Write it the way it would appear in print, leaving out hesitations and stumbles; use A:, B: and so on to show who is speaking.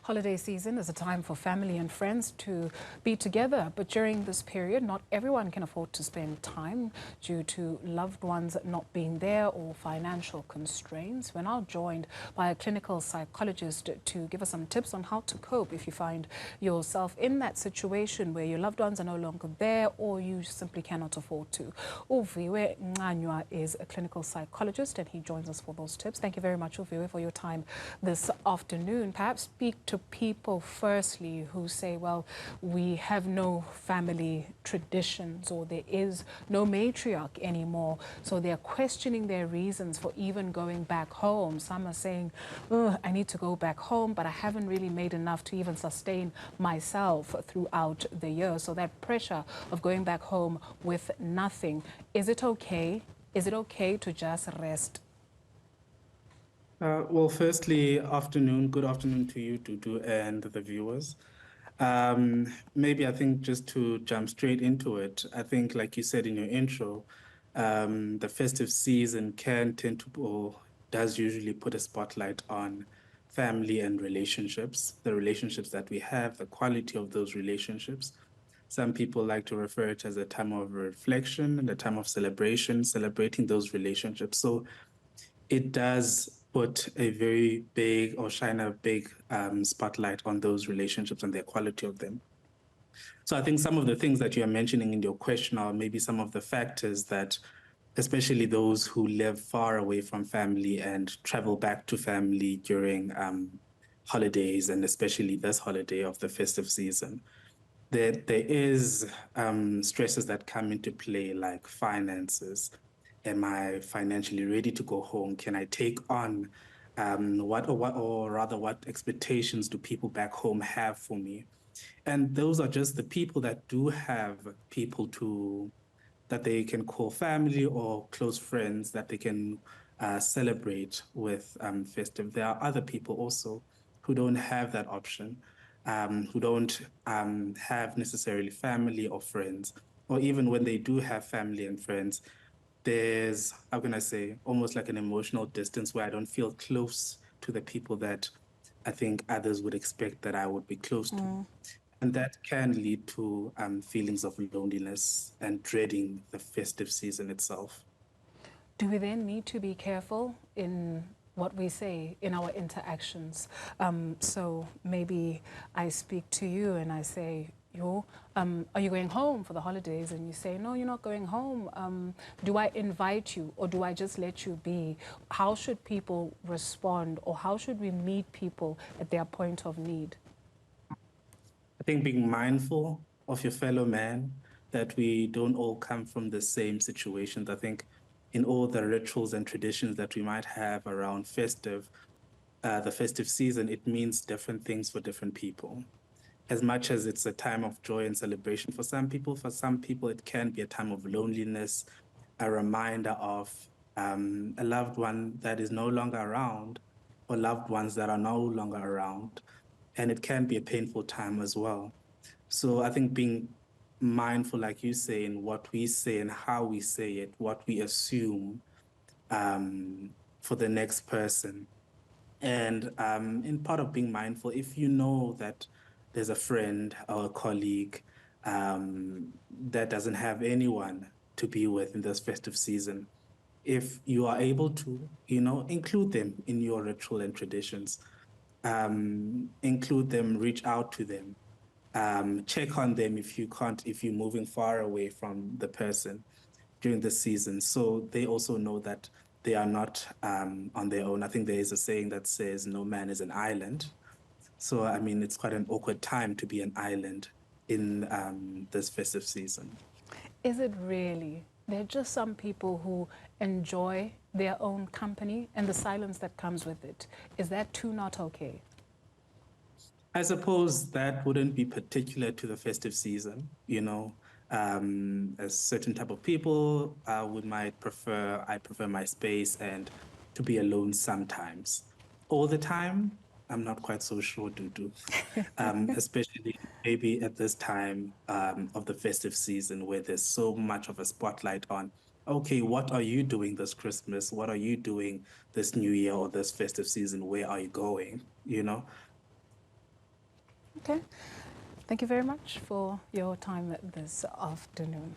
A: Holiday season is a time for family and friends to be together, but during this period, not everyone can afford to spend time due to loved ones not being there or financial constraints. We're now joined by a clinical psychologist to give us some tips on how to cope if you find yourself in that situation where your loved ones are no longer there or you simply cannot afford to. Uviwe Ncanywa is a clinical psychologist and he joins us for those tips. Thank you very much, Uviwe, for your time this afternoon. Perhaps speak to people firstly who say, well, we have no family traditions or there is no matriarch anymore. So they're questioning their reasons for even going back home. Some are saying, oh, I need to go back home, but I haven't really made enough to even sustain myself throughout the year. So that pressure of going back home with nothing, is it okay? Is it okay to just rest?
B: Well, firstly, good afternoon to you, Dudu, and the viewers. Maybe I think just to jump straight into it, I think, like you said in your intro, the festive season can tend to, or does usually put a spotlight on family and relationships, the relationships that we have, the quality of those relationships. Some people like to refer it as a time of reflection and a time of celebration, celebrating those relationships. So it does put a very big or shine a big spotlight on those relationships and the quality of them. So I think some of the things that you're mentioning in your question are maybe some of the factors that, especially those who live far away from family and travel back to family during holidays, and especially this holiday of the festive season, there is stresses that come into play, like finances. Am I financially ready to go home? Can I take on what expectations do people back home have for me? And those are just the people that do have people that they can call family or close friends that they can celebrate with festive. There are other people also who don't have that option, who don't have necessarily family or friends, or even when they do have family and friends, there's, how can I say, almost like an emotional distance where I don't feel close to the people that I think others would expect that I would be close to. And that can lead to feelings of loneliness and dreading the festive season itself.
A: Do we then need to be careful in what we say in our interactions? So maybe I speak to you and I say, are you going home for the holidays? And you say, no, you're not going home. Do I invite you or do I just let you be? How should people respond, or how should we meet people at their point of need?
B: I think being mindful of your fellow man, that we don't all come from the same situations. I think in all the rituals and traditions that we might have around the festive season, it means different things for different people. As much as it's a time of joy and celebration for some people it can be a time of loneliness, a reminder of a loved one that is no longer around, or loved ones that are no longer around. And it can be a painful time as well. So I think being mindful, like you say, in what we say and how we say it, what we assume for the next person. And in part of being mindful, if you know that there's a friend or a colleague that doesn't have anyone to be with in this festive season, if you are able to, include them in your ritual and traditions, include them, reach out to them, check on them if you can't, if you're moving far away from the person during the season. So they also know that they are not on their own. I think there is a saying that says no man is an island. So, I mean, it's quite an awkward time to be an island in this festive season.
A: Is it really? There are just some people who enjoy their own company and the silence that comes with it. Is that too not okay?
B: I suppose that wouldn't be particular to the festive season, a certain type of people I prefer my space and to be alone sometimes. All the time, I'm not quite so sure, Dudu. Especially maybe at this time of the festive season where there's so much of a spotlight on, okay, what are you doing this Christmas? What are you doing this New Year or this festive season? Where are you going?
A: Okay. Thank you very much for your time this afternoon.